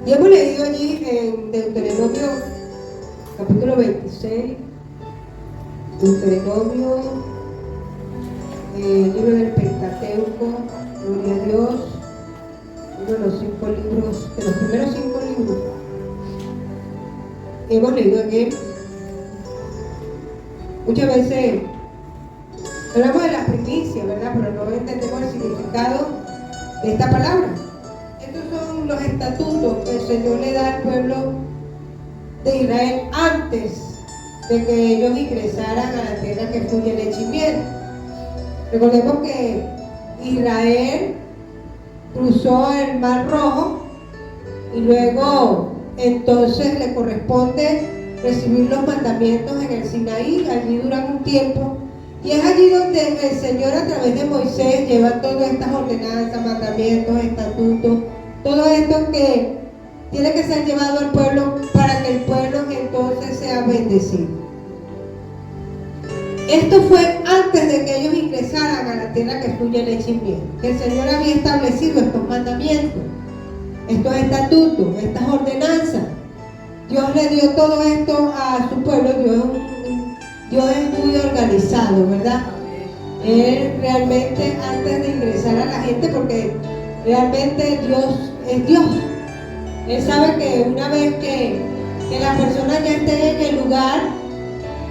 Y hemos leído allí en Deuteronomio capítulo 26, Deuteronomio, libro del Pentateuco, gloria a Dios, uno de los 5 libros, de los primeros 5 libros. Hemos leído en él. Muchas veces hablamos de las primicias, ¿verdad? Pero no entendemos el significado de esta palabra. Estos son los estatutos que el Señor le da al pueblo de Israel antes de que ellos ingresaran a la tierra que fluye leche y miel. Recordemos que Israel cruzó el Mar Rojo y luego entonces le corresponde recibir los mandamientos en el Sinaí. Allí duran un tiempo y es allí donde el Señor a través de Moisés lleva todas estas ordenanzas, mandamientos, estatutos, todo esto que tiene que ser llevado al pueblo para que el pueblo entonces sea bendecido. Esto fue antes de que ellos ingresaran a la tierra que fluye leche y miel. El Señor había establecido estos mandamientos, estos estatutos, estas ordenanzas. Dios le dio todo esto a su pueblo. Dios es muy organizado, ¿verdad? Él realmente, antes de ingresar a la gente, porque realmente Dios es Dios, Él sabe que una vez que las personas ya estén en el lugar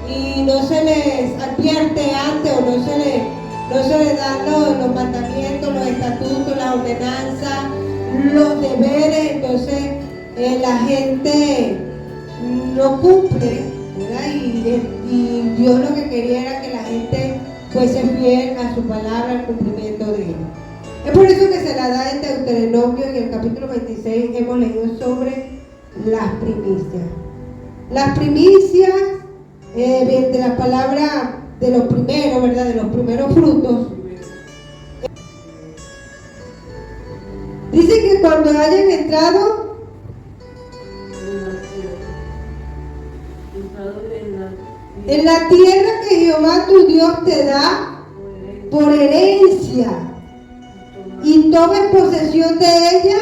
y no se les advierte antes o no se les dan los mandamientos, los estatutos, las ordenanzas, los deberes, entonces la gente no cumple, ¿verdad? Y Dios lo que quería era que la gente fuese fiel a su palabra, al cumplimiento de ella. Es por eso que se la da en Deuteronomio, en el capítulo 26 hemos leído sobre las primicias. Las primicias, de la palabra de los primeros, ¿verdad? De los primeros frutos. Dice que cuando hayan entrado en la tierra que Jehová tu Dios te da por herencia, y tomes posesión de ella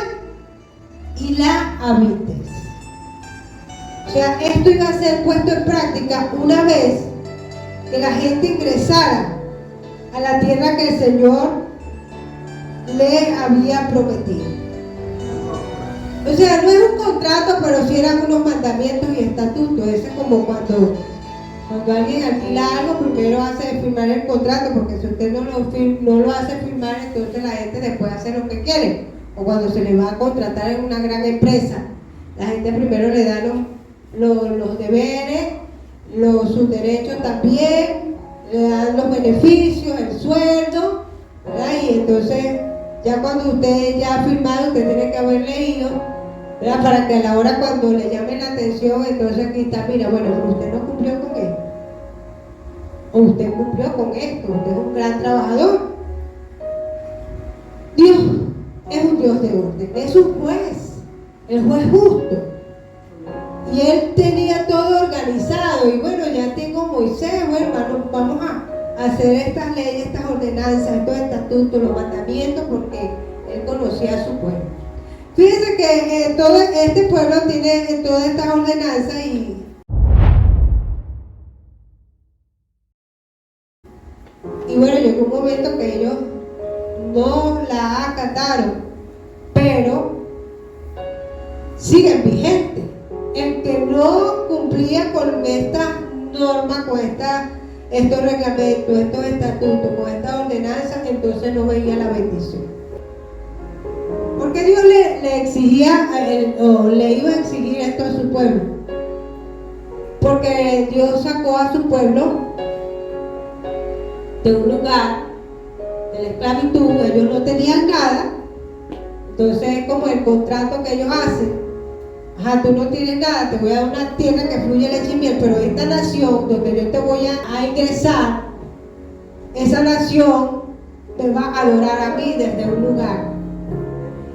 y la habites. O sea, esto iba a ser puesto en práctica una vez que la gente ingresara a la tierra que el Señor le había prometido. O sea, no es un contrato, pero sí eran unos mandamientos y estatutos. Eso es como cuando alguien alquila algo, primero hace firmar el contrato, porque si usted no lo hace firmar, entonces la gente después hace lo que quiere. O cuando se le va a contratar en una gran empresa, la gente primero le da los deberes, sus derechos también, le dan los beneficios, el sueldo, ¿verdad? Y entonces ya cuando usted ya ha firmado, usted tiene que haber leído, ¿verdad? Para que a la hora cuando le llame la atención, entonces aquí está, mira, bueno, usted no cumplió con esto, o usted cumplió con esto, usted es un gran trabajador. Dios es un Dios de orden, es un juez, el juez justo. Y Él tenía todo organizado, y bueno, ya tengo Moisés, bueno, hermano, vamos a hacer estas leyes, estas ordenanzas, estos estatutos, los mandamientos, porque Él conocía a su pueblo. Fíjense que todo este pueblo tiene todas estas ordenanzas y bueno, llegó un momento que ellos no la acataron, pero siguen vigentes. El que no cumplía con estas normas, con estos reglamentos, estos estatutos, con estas ordenanzas, entonces no veía la bendición. Porque Dios le exigía, o le iba a exigir esto a su pueblo. Porque Dios sacó a su pueblo de un lugar de la esclavitud, ellos no tenían nada. Entonces es como el contrato que ellos hacen. Tú no tienes nada, te voy a dar una tierra que fluye leche y miel, pero esta nación donde yo te voy a ingresar, esa nación te va a adorar a mí desde un lugar.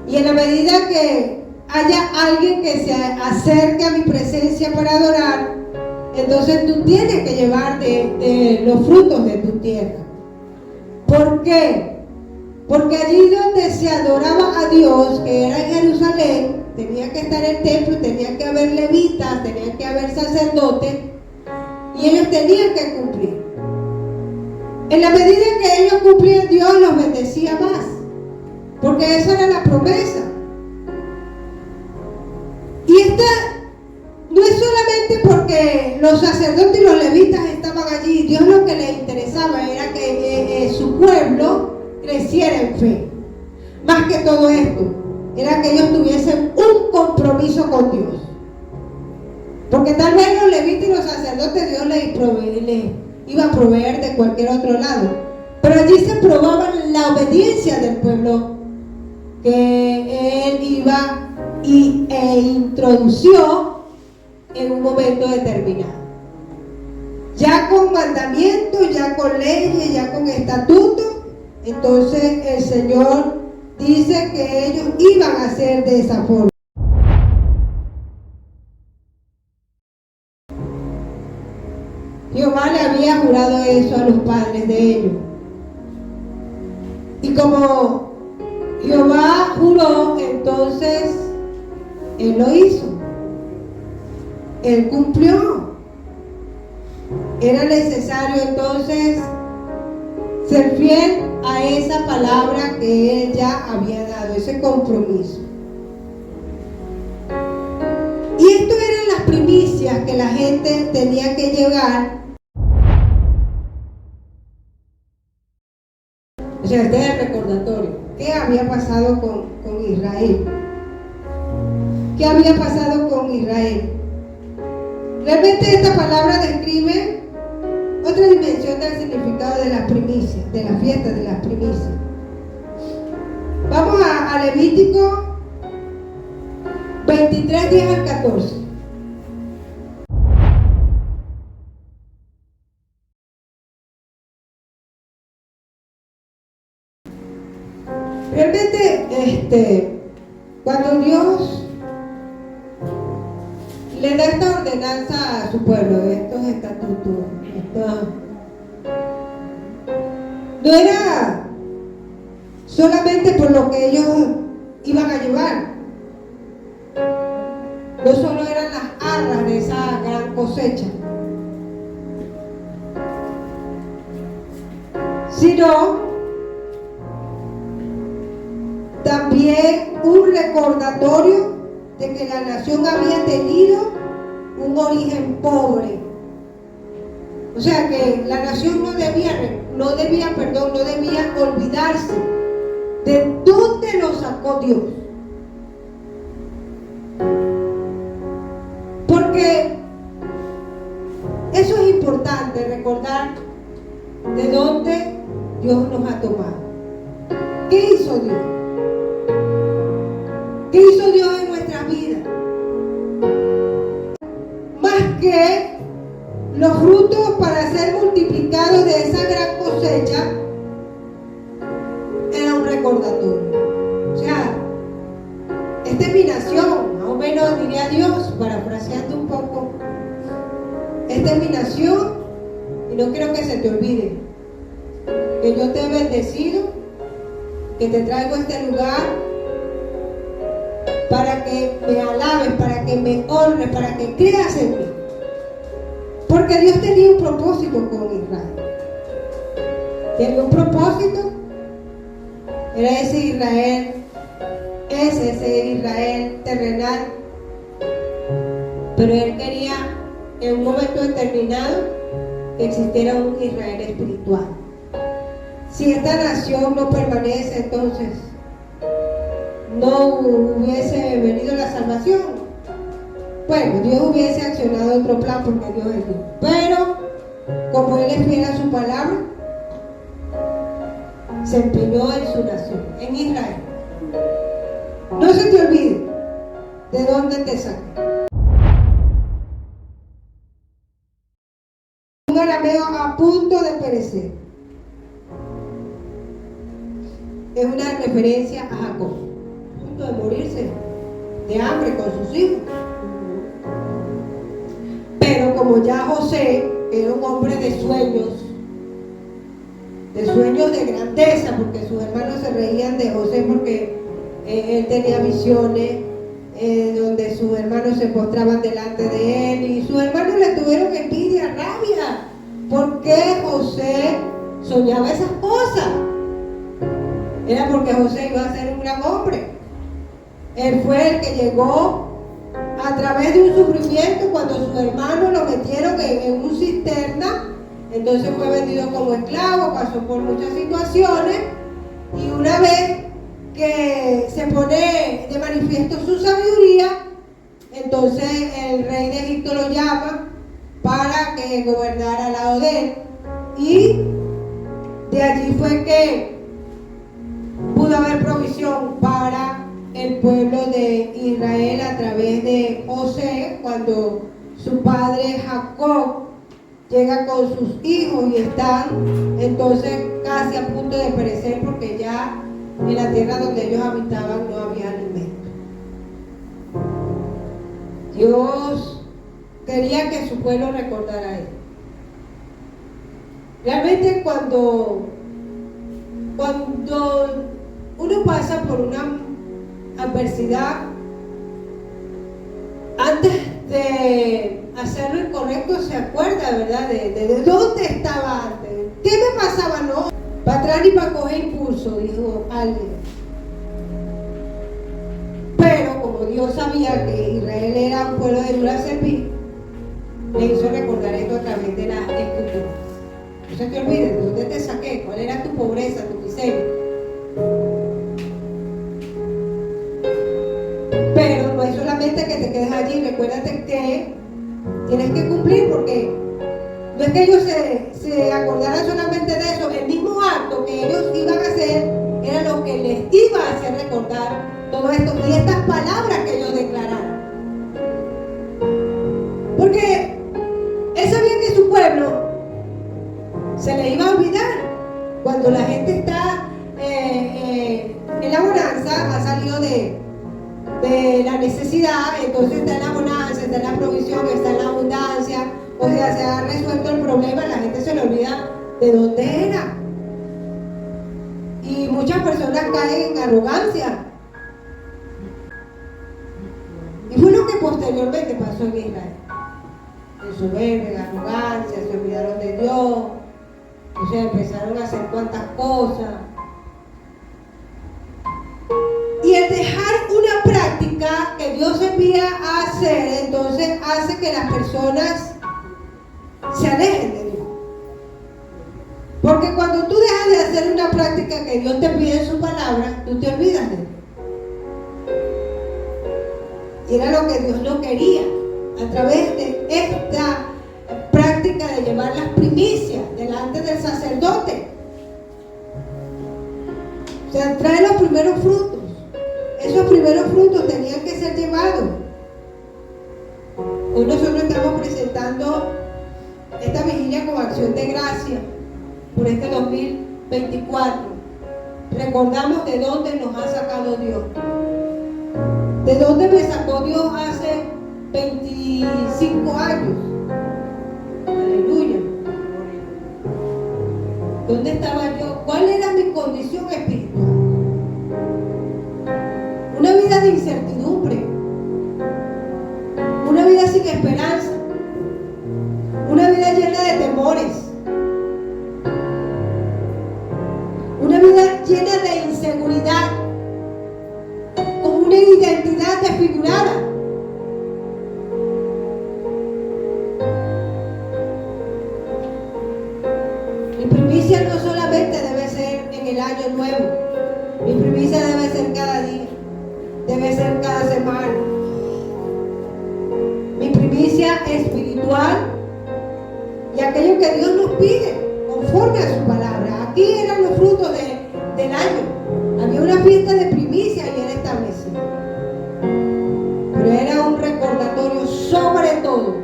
Y en la medida que haya alguien que se acerque a mi presencia para adorar, entonces tú tienes que llevar de los frutos de tu tierra. ¿Por qué? Porque allí donde se adoraba a Dios, que era en Jerusalén, tenía que estar el templo, tenía que haber levitas, tenía que haber sacerdotes, y ellos tenían que cumplir. En la medida que ellos cumplían, Dios los bendecía más, porque esa era la promesa. Y esta no es solamente porque los sacerdotes y los levitas estaban allí. Dios lo que les interesaba era que su pueblo creciera en fe. Más que todo esto, era que ellos tuviesen un compromiso con Dios. Porque tal vez los levitas y los sacerdotes Dios les iba a proveer de cualquier otro lado. Pero allí se probaba la obediencia del pueblo que Él iba e introdució en un momento determinado. Ya con mandamientos, ya con leyes, ya con estatutos, entonces el Señor dice que ellos iban a hacer de esa forma. Jehová le había jurado eso a los padres de ellos. Y como Jehová juró, entonces Él lo hizo. Él cumplió. Era necesario entonces ser fiel a esa palabra que Él ya había dado, ese compromiso. Y esto eran las primicias que la gente tenía que llevar. O sea, este es el recordatorio. ¿Qué había pasado con Israel? ¿Qué había pasado con Israel? Realmente esta palabra describe otra dimensión del significado de las primicias, de la fiesta de las primicias. Vamos a Levítico 23, 10 al 14. Realmente, cuando Dios le da esta ordenanza a su pueblo, estos estatutos, no era solamente por lo que ellos iban a llevar, no solo eran las arras de esa gran cosecha, sino también un recordatorio de que la nación había tenido un origen pobre. O sea que la nación no debía olvidarse de dónde lo sacó Dios. Porque eso es importante, recordar de dónde Dios nos ha tomado. ¿Qué hizo Dios? ¿Qué hizo Dios en nuestras vidas? Más que los frutos para ser multiplicados de esa gran cosecha, era un recordatorio. O sea, esta es mi nación, más o menos diría Dios, parafraseando un poco. Esta es mi nación y no quiero que se te olvide que yo te he bendecido, que te traigo a este lugar para que me alabes, para que me honres, para que creas en mí. Porque Dios tenía un propósito con Israel. Tenía un propósito. Era ese Israel terrenal. Pero Él quería, en un momento determinado, que existiera un Israel espiritual. Si esta nación no permanece, entonces no hubiese venido la salvación. Bueno, Dios hubiese accionado otro plan porque Dios es Dios. Pero, como Él es fiel a su palabra, se empeñó en su nación, en Israel. No se te olvide de dónde te saqué. Un arameo a punto de perecer. Es una referencia a Jacob, a punto de morirse de hambre con sus hijos. Pero como ya José era un hombre de sueños de grandeza, porque sus hermanos se reían de José porque él tenía visiones, donde sus hermanos se postraban delante de él y sus hermanos le tuvieron envidia, rabia, porque José soñaba esas cosas. Era porque José iba a ser un gran hombre. Él fue el que llegó a través de un sufrimiento cuando sus hermanos lo metieron en un cisterna. Entonces fue vendido como esclavo, pasó por muchas situaciones y una vez que se pone de manifiesto su sabiduría, entonces el rey de Egipto lo llama para que gobernara al lado de él y de allí fue que pudo haber provisión para el pueblo de Israel a través de José, cuando su padre Jacob llega con sus hijos y están entonces casi a punto de perecer porque ya en la tierra donde ellos habitaban no había alimento. Dios quería que su pueblo recordara a él. Realmente cuando uno pasa por una adversidad, antes de hacer lo incorrecto se acuerda, ¿verdad? De dónde estaba antes. ¿Qué me pasaba? No, para atrás ni para coger impulso, dijo alguien. Pero como Dios sabía que Israel era un pueblo de dura servir, le hizo recordar esto a través de la escritura. No se te olvides de dónde te saqué, cuál era tu pobreza, tu miseria. Pero no es solamente que te quedes allí, recuérdate que tienes que cumplir, porque no es que ellos se acordaran solamente de eso, el mismo acto que ellos iban a hacer era lo que les iba a hacer recordar todo esto y estas palabras que ellos declararon. Porque él sabía que su pueblo se le iba a olvidar cuando la gente está en la bonanza, ha salido de la necesidad, entonces está en la bonanza, está en la provisión, está en la abundancia, o sea, se ha resuelto el problema, la gente se le olvida de dónde era. Y muchas personas caen en arrogancia. Y fue lo que posteriormente pasó en Israel. En soberbia, en arrogancia, se olvidaron de Dios, o sea, empezaron a hacer cuantas cosas. Y el dejar una práctica que Dios envía a hacer, entonces hace que las personas se alejen de Dios. Porque cuando tú dejas de hacer una práctica que Dios te pide en su palabra, tú te olvidas de Él. Y era lo que Dios no quería, a través de esta práctica de llevar las primicias delante del sacerdote. O sea, trae los primeros frutos. Esos primeros frutos tenían que ser llevados. Hoy nosotros estamos presentando esta vigilia con acción de gracia por este 2024. Recordamos de dónde nos ha sacado Dios. ¿De dónde me sacó Dios hace 25 años? Aleluya. ¿Dónde estaba yo? ¿Cuál era mi condición espiritual? Una vida de incertidumbre, una vida sin esperanza, una vida llena de temores, una vida llena de inseguridad, con una identidad desfigurada. Mi primicia no solamente debe ser en el año nuevo, mi primicia debe ser cada día. Debe ser cada semana. Mi primicia espiritual y aquello que Dios nos pide conforme a su palabra. Aquí eran los frutos del año. Había una fiesta de primicia y era establecida. Pero era un recordatorio sobre todo.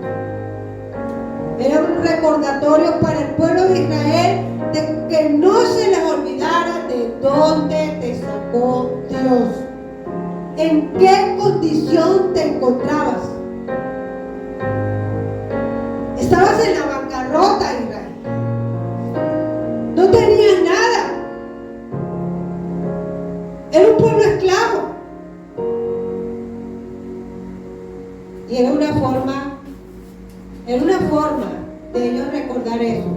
Era un recordatorio para el pueblo de Israel de que no se les olvidara de dónde te sacó Dios. ¿En qué condición te encontrabas? Estabas en la bancarrota, Israel. No tenías nada. Era un pueblo esclavo. Y era una forma de ellos recordar eso.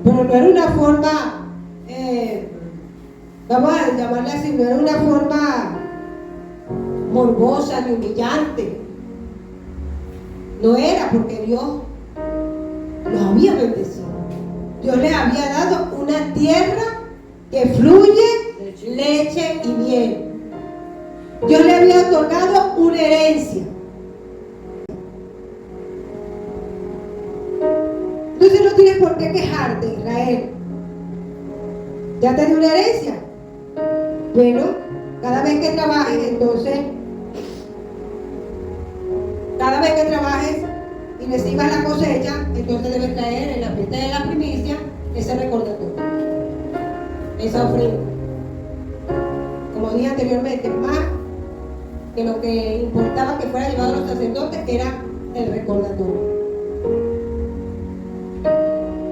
Pero no era una forma, vamos a llamarle así, no era una forma morbosa ni humillante. No era, porque Dios los había bendecido. Dios les había dado una tierra que fluye leche y miel. Dios le había otorgado una herencia. Entonces no tienes por qué quejarte, Israel. Ya te dio una herencia. Bueno, cada vez que trabajes, entonces, cada vez que trabajes y recibas la cosecha, entonces debes traer en la fiesta de la primicia ese recordatorio, esa ofrenda. Como dije anteriormente, más que lo que importaba que fuera llevado a los sacerdotes era el recordatorio.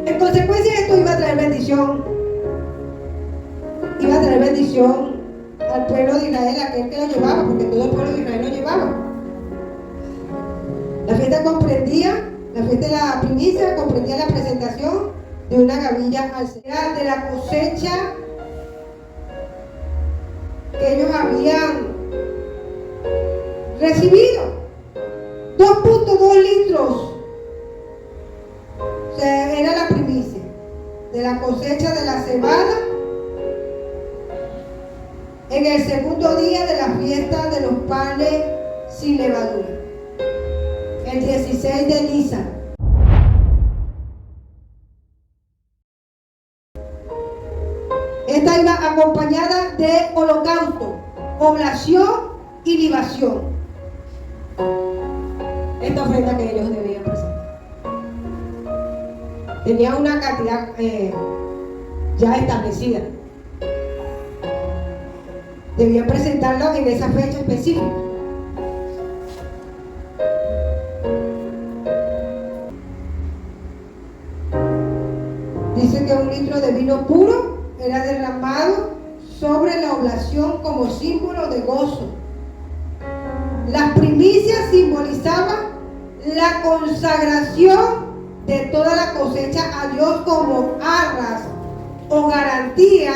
En consecuencia, esto iba a traer bendición. Iba a traer bendición al pueblo de Israel, aquel que lo llevaba, porque todo el pueblo de Israel lo llevaba. La fiesta de la primicia comprendía la presentación de una gavilla al Señor, de la cosecha que ellos habían recibido. 2.2 litros. O sea, era la primicia de la cosecha de la cebada en el segundo día de la fiesta de los panes sin levadura, el 16 de Nisan. Esta iba acompañada de holocausto, oblación y libación. Esta ofrenda que ellos debían presentar tenía una cantidad ya establecida. Debían presentarlo en esa fecha específica. Dice que 1 litro de vino puro era derramado sobre la oblación como símbolo de gozo. Las primicias simbolizaban la consagración de toda la cosecha a Dios como arras o garantía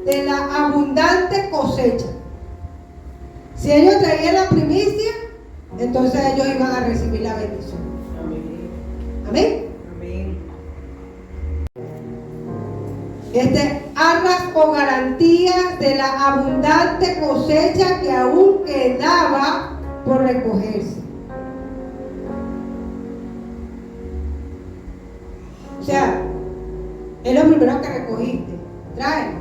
de la abundante cosecha. Si ellos traían la primicia, entonces ellos iban a recibir la bendición. Amén. Amén. Arras o garantías de la abundante cosecha que aún quedaba por recogerse. O sea, es lo primero que recogiste. Trae.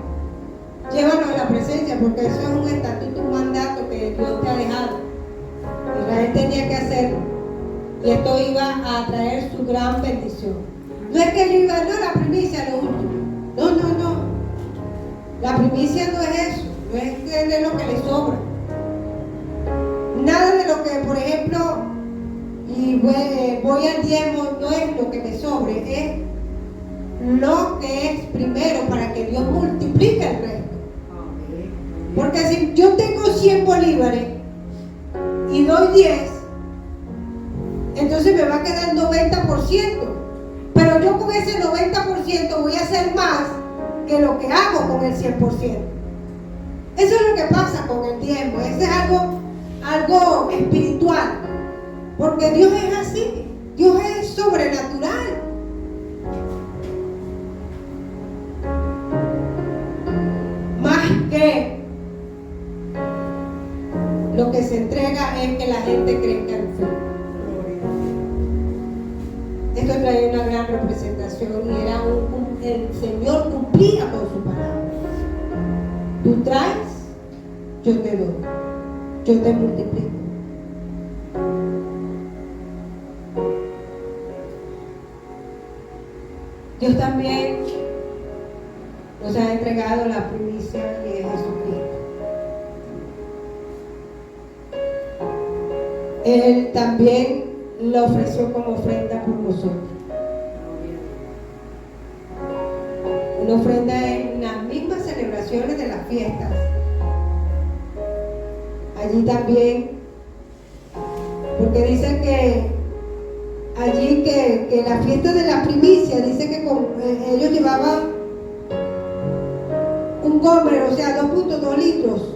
Llévanos a la presencia, porque eso es un estatuto, un mandato que Dios te ha dejado. Israel tenía que hacerlo. Y esto iba a traer su gran bendición. No es que yo iba, no, la primicia, lo último. No, no, no. La primicia no es eso. No es de lo que le sobra. Nada de lo que, por ejemplo, y voy al diezmo, no es lo que me sobre, es lo que es primero para que Dios multiplique el resto. Porque si yo tengo 100 bolívares y doy 10, entonces me va a quedar el 90%. Pero yo con ese 90% voy a hacer más que lo que hago con el 100%. Eso es lo que pasa con el diezmo. Eso es algo espiritual. Porque Dios es así. Dios es sobrenatural. Más que lo que se entrega es que la gente crezca en fe. Esto trae una gran representación y era el Señor cumplía con su palabra. Tú traes, yo te doy, yo te multiplico. Dios también nos ha entregado la primicia que es Jesucristo. Él también lo ofreció como ofrenda por nosotros. Una ofrenda en las mismas celebraciones de las fiestas. Allí también porque dice que allí que la fiesta de la primicia, dice que ellos llevaban un gomer, o sea, 2.2 litros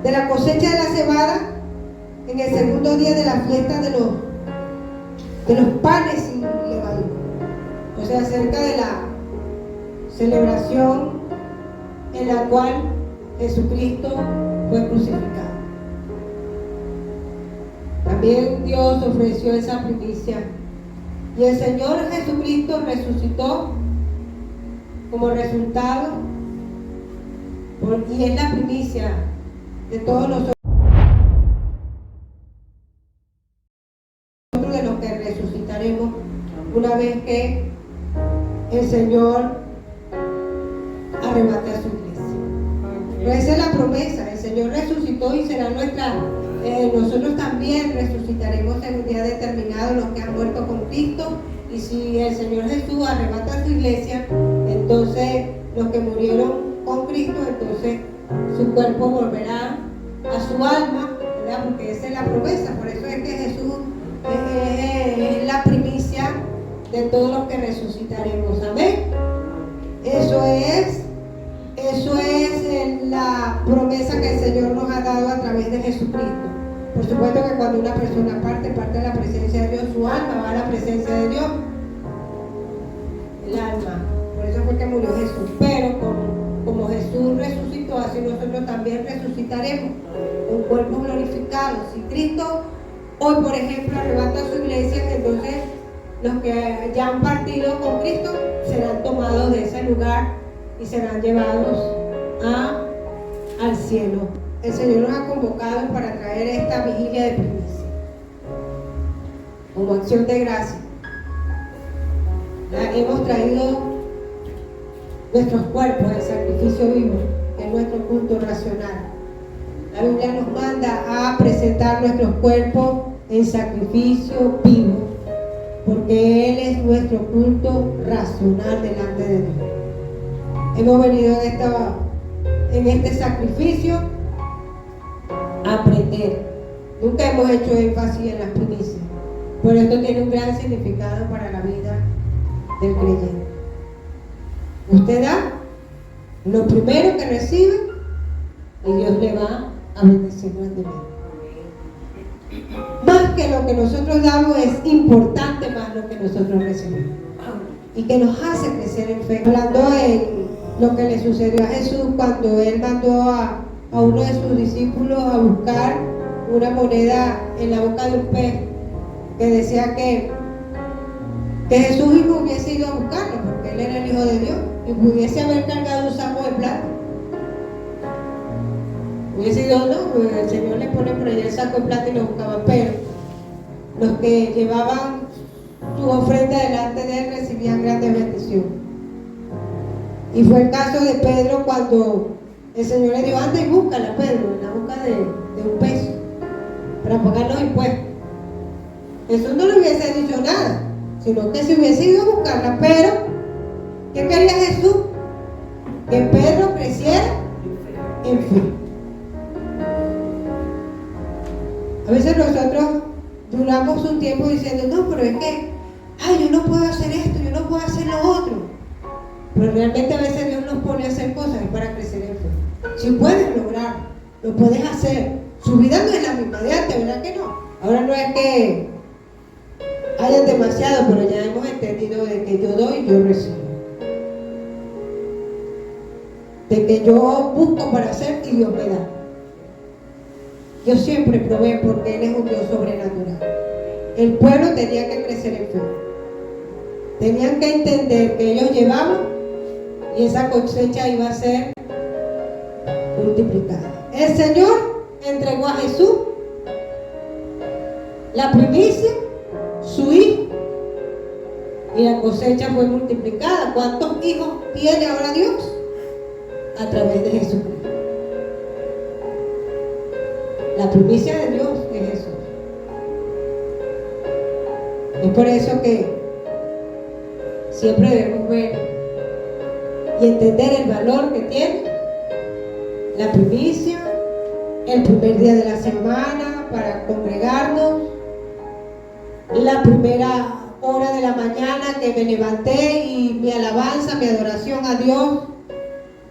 de la cosecha de la cebada en el segundo día de la fiesta de los panes sin levadura, o sea, cerca de la celebración en la cual Jesucristo fue crucificado. También Dios ofreció esa primicia y el Señor Jesucristo resucitó como resultado y es la primicia de todos nosotros, de los que resucitaremos una vez que el Señor arrebate a su iglesia. Pero esa es la promesa, el Señor resucitó y será nuestra, nosotros también resucitaremos en un día determinado, los que han muerto con Cristo, y si el Señor Jesús arrebata a su iglesia, entonces los que murieron con Cristo, entonces su cuerpo volverá a su alma, ¿verdad? Porque esa es la promesa, por eso es que Jesús es la primicia de todos los que resucitaremos. Amén. Eso es la promesa que el Señor nos ha dado a través de Jesucristo. Por supuesto que cuando una persona parte de la presencia de Dios, su alma va a la presencia de Dios, el alma. Por eso fue que murió Jesús. Pero como Jesús resucitó, así nosotros también resucitaremos con cuerpos glorificados. Si Cristo hoy, por ejemplo, arrebata a su iglesia, entonces los que ya han partido con Cristo serán tomados de ese lugar y serán llevados al cielo. El Señor nos ha convocado para traer esta vigilia de primicia como acción de gracia. Hemos traído nuestros cuerpos en sacrificio vivo, que es nuestro culto racional. La Biblia nos manda a presentar nuestros cuerpos en sacrificio vivo, porque Él es nuestro culto racional delante de Dios. Hemos venido en este sacrificio a aprender. Nunca hemos hecho énfasis en las primicias, pero esto tiene un gran significado para la vida del creyente. Usted da lo primero que recibe y Dios le va a bendecir grandemente. Más que lo que nosotros damos, es importante más lo que nosotros recibimos y que nos hace crecer en fe. Hablando en lo que le sucedió a Jesús cuando Él mandó a uno de sus discípulos a buscar una moneda en la boca de un pez, que decía que Jesús mismo hubiese ido a buscarlo porque Él era el Hijo de Dios y pudiese haber cargado un saco de plata. Hubiese ido, no, el Señor le pone por allá el saco de plata y lo buscaba, pero los que llevaban su ofrenda delante de Él recibían grandes bendiciones. Y fue el caso de Pedro cuando el Señor le dijo: anda y búscala, Pedro, en la boca de un pez para pagar los impuestos. Jesús no le hubiese dicho nada, sino que se hubiese ido a buscarla. Pero ¿qué quería Jesús? Que Pedro creciera en fe. A veces nosotros duramos un tiempo diciendo: no, pero es que yo no puedo hacer esto, yo no puedo hacer lo otro. Pero realmente a veces Dios nos pone a hacer cosas para crecer en fe. Si puedes lograrlo, lo puedes hacer. Su vida no es la misma de antes, ¿verdad que no? Ahora no es que hayan demasiado, pero ya hemos entendido de que yo doy y yo recibo. De que yo busco para hacer y Dios me da. Dios siempre provee porque Él es un Dios sobrenatural. El pueblo tenía que crecer en fe. Tenían que entender que ellos llevaban y esa cosecha iba a ser multiplicada. El Señor entregó a Jesús la primicia, su hijo, y la cosecha fue multiplicada. ¿Cuántos hijos tiene ahora Dios? A través de Jesucristo. La primicia de Dios es Jesús. Es por eso que siempre debemos ver y entender el valor que tiene la primicia, el primer día de la semana, para congregarnos. La primera hora de la mañana que me levanté y mi alabanza, mi adoración a Dios.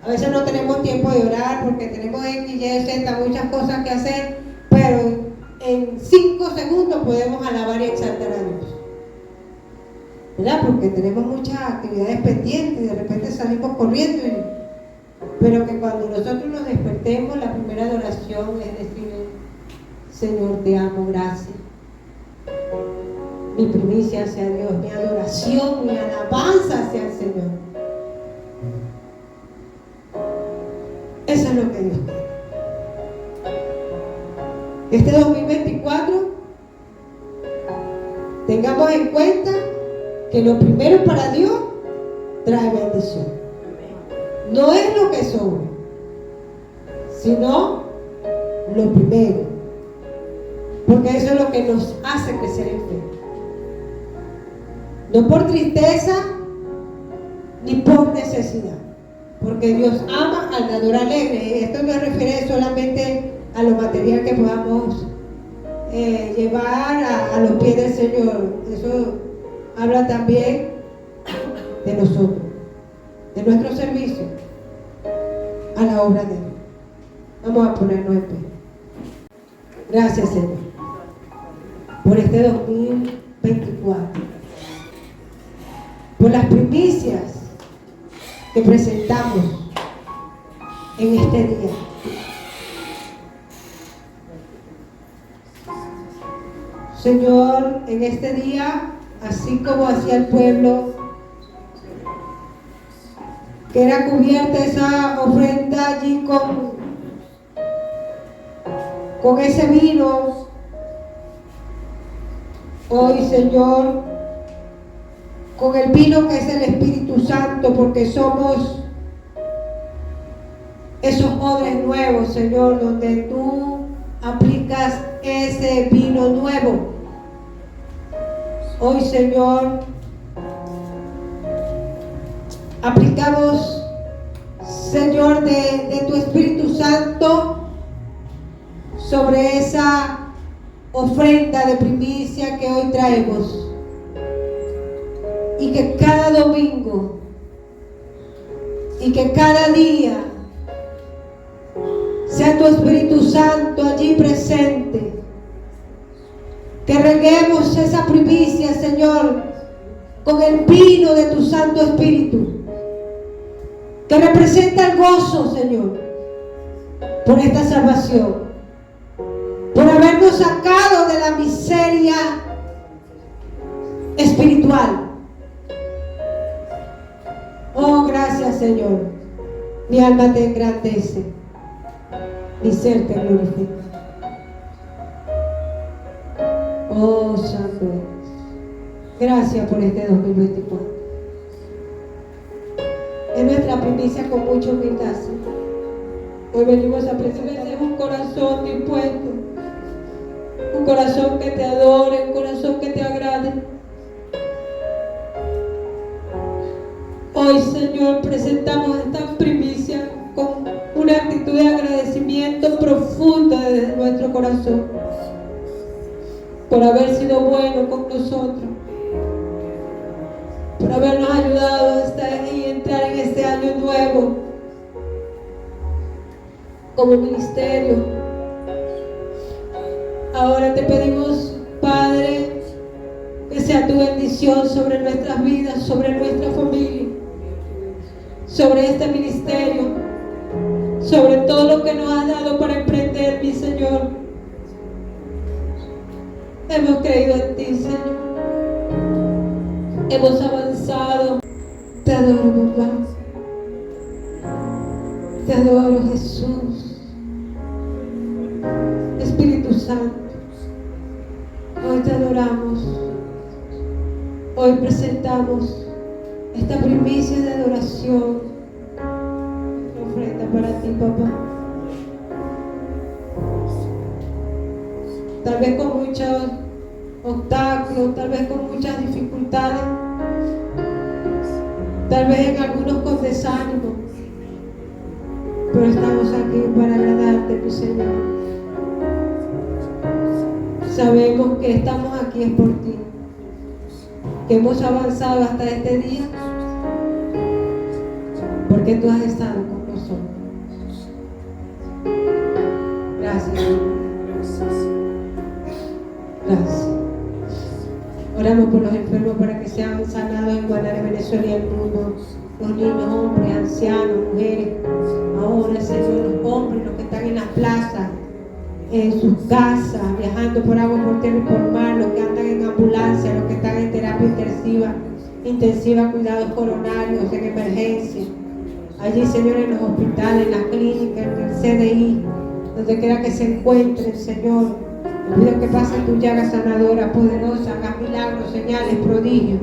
A veces no tenemos tiempo de orar porque tenemos X, Y, Z, muchas cosas que hacer, pero en 5 segundos podemos alabar y exaltar a Dios, ¿verdad? Porque tenemos muchas actividades pendientes y de repente salimos corriendo, pero que cuando nosotros nos despertemos, la primera adoración es decir: Señor, te amo, gracias. Mi primicia hacia Dios, mi adoración, mi alabanza hacia el Señor. Eso es lo que Dios quiere. Este 2024 tengamos en cuenta que lo primero para Dios trae bendición. No es lo que sobra, sino lo primero, porque eso es lo que nos hace crecer en fe. No por tristeza ni por necesidad, porque Dios ama al dador alegre. Esto no se refiere solamente a lo material que podamos llevar a los pies del Señor. Eso habla también de nosotros, de nuestro servicio a la obra de Dios. Vamos a ponernos en pie. Gracias, Señor, por este 2024, por las primicias que presentamos en este día. Señor, en este día, así como hacía el pueblo, que era cubierta esa ofrenda allí con ese vino, hoy, Señor, con el vino que es el Espíritu Santo, porque somos esos odres nuevos, Señor, donde tú aplicas ese vino nuevo. Hoy, Señor, aplicamos, Señor, de tu Espíritu Santo sobre esa ofrenda de primicia que hoy traemos. Y que cada domingo y que cada día sea tu Espíritu Santo allí presente. Que reguemos esa primicia, Señor, con el vino de tu Santo Espíritu, que representa el gozo, Señor, por esta salvación, por habernos sacado de la miseria espiritual. Oh, gracias, Señor. Mi alma te engrandece, mi ser te glorifica. Oh, Santo Dios, gracias por este 2024. Es nuestra primicia con mucha humildad, Señor. Hoy venimos a presentar un corazón dispuesto, un corazón que te adore, un corazón que te agrade. Hoy, Señor, presentamos esta primicia con una actitud de agradecimiento profunda desde nuestro corazón por haber sido bueno con nosotros, por habernos ayudado y entrar en este año nuevo como ministerio. Ahora te pedimos, Padre, que sea tu bendición sobre nuestras vidas, sobre nuestra familia, sobre este ministerio, sobre todo lo que nos has dado para emprender, mi Señor. Hemos creído en ti, Señor. Hemos avanzado. Te adoro, papá. Te adoro, Jesús. Espíritu Santo, hoy te adoramos. Hoy presentamos esta primicia de adoración, ofrenda para ti, papá. Tal vez con muchos obstáculos, tal vez con muchas dificultades, tal vez en algunos con desánimo, pero estamos aquí para agradarte, mi Señor. sabemos que estamos aquí es por ti, que hemos avanzado hasta este día, porque tú has estado con nosotros. Gracias. Gracias. Oramos por los enfermos para que sean sanados en Guanare, Venezuela y el mundo. Los niños, hombres, ancianos, mujeres. Ahora, Señor, los hombres, los que están en las plazas, en sus casas, viajando por agua, por tierra y por mar, los que andan en ambulancia, los que están en terapia intensiva, cuidados coronarios, en emergencia. Allí, Señor, en los hospitales, en las clínicas, en el CDI, donde quiera que se encuentren, Señor. Te pido que pasen tu llaga sanadora, poderosa, hagas milagros, señales, prodigios.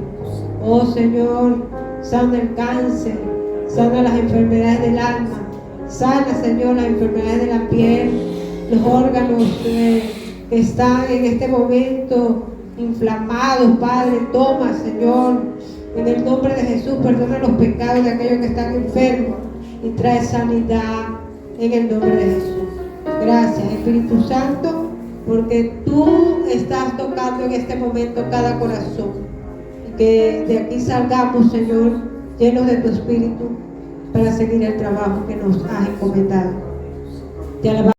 Oh Señor, sana el cáncer, sana las enfermedades del alma, sana, Señor, las enfermedades de la piel, los órganos que están en este momento inflamados, Padre. Toma, Señor, en el nombre de Jesús, perdona los pecados de aquellos que están enfermos y trae sanidad en el nombre de Jesús. Gracias, Espíritu Santo, porque tú estás tocando en este momento cada corazón. Y que de aquí salgamos, Señor, llenos de tu Espíritu para seguir el trabajo que nos has encomendado. Te alabamos.